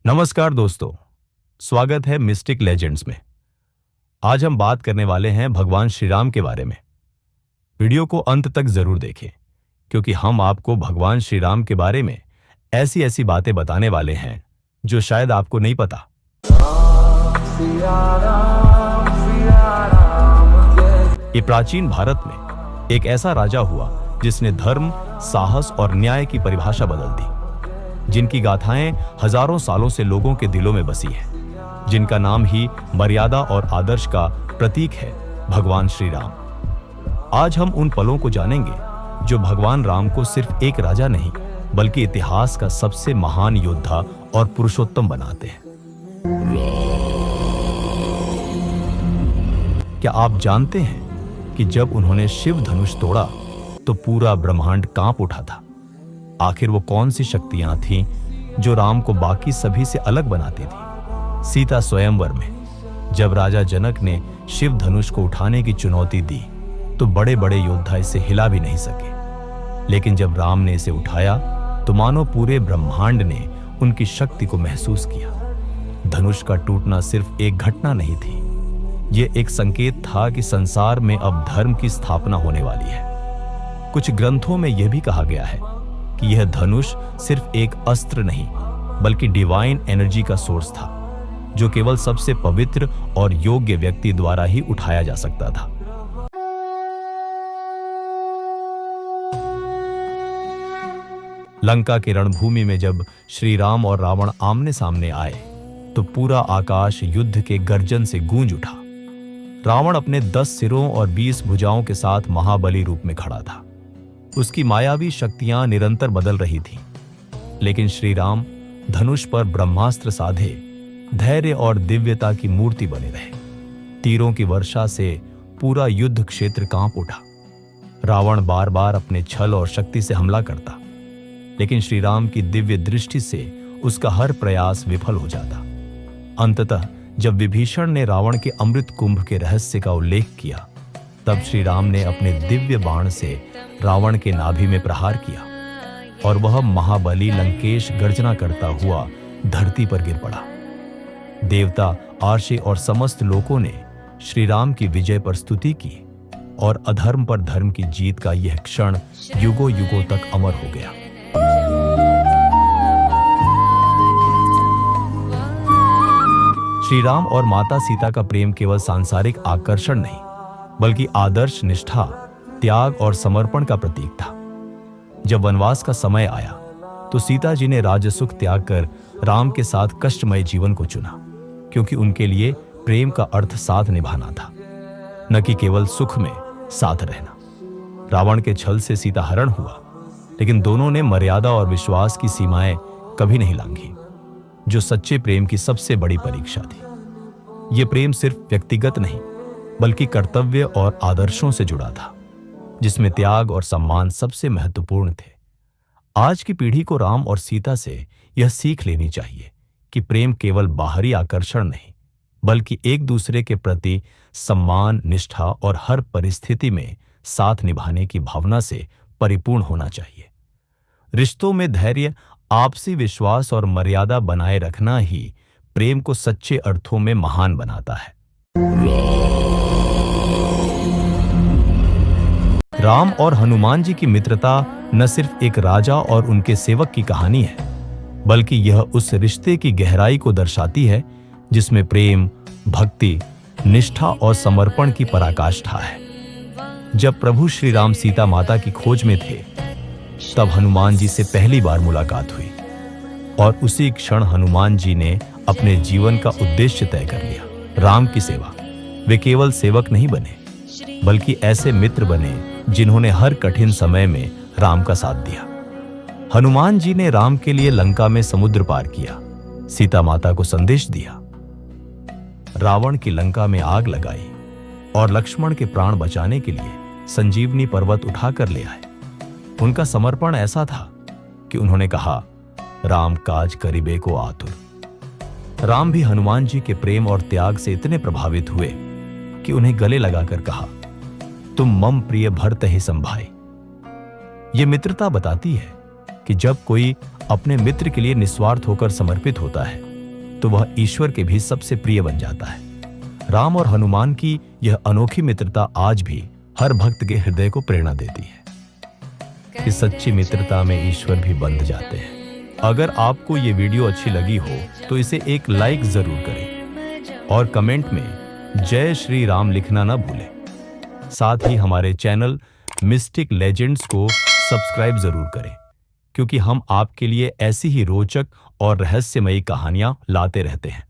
नमस्कार दोस्तों, स्वागत है मिस्टिक लेजेंड्स में। आज हम बात करने वाले हैं भगवान श्री राम के बारे में। वीडियो को अंत तक जरूर देखें, क्योंकि हम आपको भगवान श्री राम के बारे में ऐसी ऐसी बातें बताने वाले हैं जो शायद आपको नहीं पता। ये प्राचीन भारत में एक ऐसा राजा हुआ जिसने धर्म, साहस और न्याय की परिभाषा बदल दी, जिनकी गाथाएं हजारों सालों से लोगों के दिलों में बसी है, जिनका नाम ही मर्यादा और आदर्श का प्रतीक है, भगवान श्री राम। आज हम उन पलों को जानेंगे जो भगवान राम को सिर्फ एक राजा नहीं, बल्कि इतिहास का सबसे महान योद्धा और पुरुषोत्तम बनाते हैं। क्या आप जानते हैं कि जब उन्होंने शिव धनुष तोड़ा तो पूरा ब्रह्मांड कांप उठा था? आखिर वो कौन सी शक्तियां थीं जो राम को बाकी सभी से अलग बनाती थी? सीता स्वयंवर में जब राजा जनक ने शिव धनुष को उठाने की चुनौती दी तो बड़े बड़े योद्धा इसे हिला भी नहीं सके, लेकिन जब राम ने इसे उठाया तो मानो पूरे ब्रह्मांड ने उनकी शक्ति को महसूस किया। धनुष का टूटना सिर्फ एक घटना नहीं थी, ये एक संकेत था कि संसार में अब धर्म की स्थापना होने वाली है। कुछ ग्रंथों में यह भी कहा गया है कि यह धनुष सिर्फ एक अस्त्र नहीं, बल्कि डिवाइन एनर्जी का सोर्स था, जो केवल सबसे पवित्र और योग्य व्यक्ति द्वारा ही उठाया जा सकता था। लंका की रणभूमि में जब श्री राम और रावण आमने सामने आए तो पूरा आकाश युद्ध के गर्जन से गूंज उठा। रावण अपने 10 सिरों और 20 भुजाओं के साथ महाबली रूप में खड़ा था। उसकी मायावी शक्तियां निरंतर बदल रही थीं, लेकिन श्री राम धनुष पर ब्रह्मास्त्र साधे धैर्य और दिव्यता की मूर्ति बने रहे। तीरों की वर्षा से पूरा युद्ध क्षेत्र कांप उठा। रावण बार बार अपने छल और शक्ति से हमला करता, लेकिन श्री राम की दिव्य दृष्टि से उसका हर प्रयास विफल हो जाता। अंततः जब विभीषण ने रावण के अमृत कुंभ के रहस्य का उल्लेख किया, तब श्री राम ने अपने दिव्य बाण से रावण के नाभि में प्रहार किया और वह महाबली लंकेश गर्जना करता हुआ धरती पर गिर पड़ा। देवता, आर्षी और समस्त लोगों ने श्री राम की विजय पर स्तुति की और अधर्म पर धर्म की जीत का यह क्षण युगों युगों तक अमर हो गया। श्री राम और माता सीता का प्रेम केवल सांसारिक आकर्षण नहीं, बल्कि आदर्श, निष्ठा, त्याग और समर्पण का प्रतीक था। जब वनवास का समय आया तो सीता जी ने राजसुख त्याग कर राम के साथ कष्टमय जीवन को चुना, क्योंकि उनके लिए प्रेम का अर्थ साथ निभाना था, न कि केवल सुख में साथ रहना। रावण के छल से सीता हरण हुआ, लेकिन दोनों ने मर्यादा और विश्वास की सीमाएं कभी नहीं लांघी, जो सच्चे प्रेम की सबसे बड़ी परीक्षा थी। यह प्रेम सिर्फ व्यक्तिगत नहीं, बल्कि कर्तव्य और आदर्शों से जुड़ा था, जिसमें त्याग और सम्मान सबसे महत्वपूर्ण थे। आज की पीढ़ी को राम और सीता से यह सीख लेनी चाहिए कि प्रेम केवल बाहरी आकर्षण नहीं, बल्कि एक दूसरे के प्रति सम्मान, निष्ठा और हर परिस्थिति में साथ निभाने की भावना से परिपूर्ण होना चाहिए। रिश्तों में धैर्य, आपसी विश्वास और मर्यादा बनाए रखना ही प्रेम को सच्चे अर्थों में महान बनाता है। राम और हनुमान जी की मित्रता न सिर्फ एक राजा और उनके सेवक की कहानी है, बल्कि यह उस रिश्ते की गहराई को दर्शाती है जिसमें प्रेम, भक्ति, निष्ठा और समर्पण की पराकाष्ठा है। जब प्रभु श्री राम सीता माता की खोज में थे, तब हनुमान जी से पहली बार मुलाकात हुई और उसी क्षण हनुमान जी ने अपने जीवन का उद्देश्य तय कर लिया, राम की सेवा। वे केवल सेवक नहीं बने, बल्कि ऐसे मित्र बने जिन्होंने हर कठिन समय में राम का साथ दिया। हनुमान जी ने राम के लिए लंका में समुद्र पार किया, सीता माता को संदेश दिया, रावण की लंका में आग लगाई और लक्ष्मण के प्राण बचाने के लिए संजीवनी पर्वत उठाकर ले आए। उनका समर्पण ऐसा था कि उन्होंने कहा, राम काज करिबे को आतुर। राम भी हनुमान जी के प्रेम और त्याग से इतने प्रभावित हुए कि उन्हें गले लगाकर कहा, तुम मम प्रिय भरत ही संभाई। ये मित्रता बताती है कि जब कोई अपने मित्र के लिए निस्वार्थ होकर समर्पित होता है तो वह ईश्वर के भी सबसे प्रिय बन जाता है। राम और हनुमान की यह अनोखी मित्रता आज भी हर भक्त के हृदय को प्रेरणा देती है कि सच्ची मित्रता में ईश्वर भी बंध जाते हैं। अगर आपको ये वीडियो अच्छी लगी हो तो इसे एक लाइक जरूर करें और कमेंट में जय श्री राम लिखना ना भूलें। साथ ही हमारे चैनल मिस्टिक लेजेंड्स को सब्सक्राइब जरूर करें, क्योंकि हम आपके लिए ऐसी ही रोचक और रहस्यमयी कहानियां लाते रहते हैं।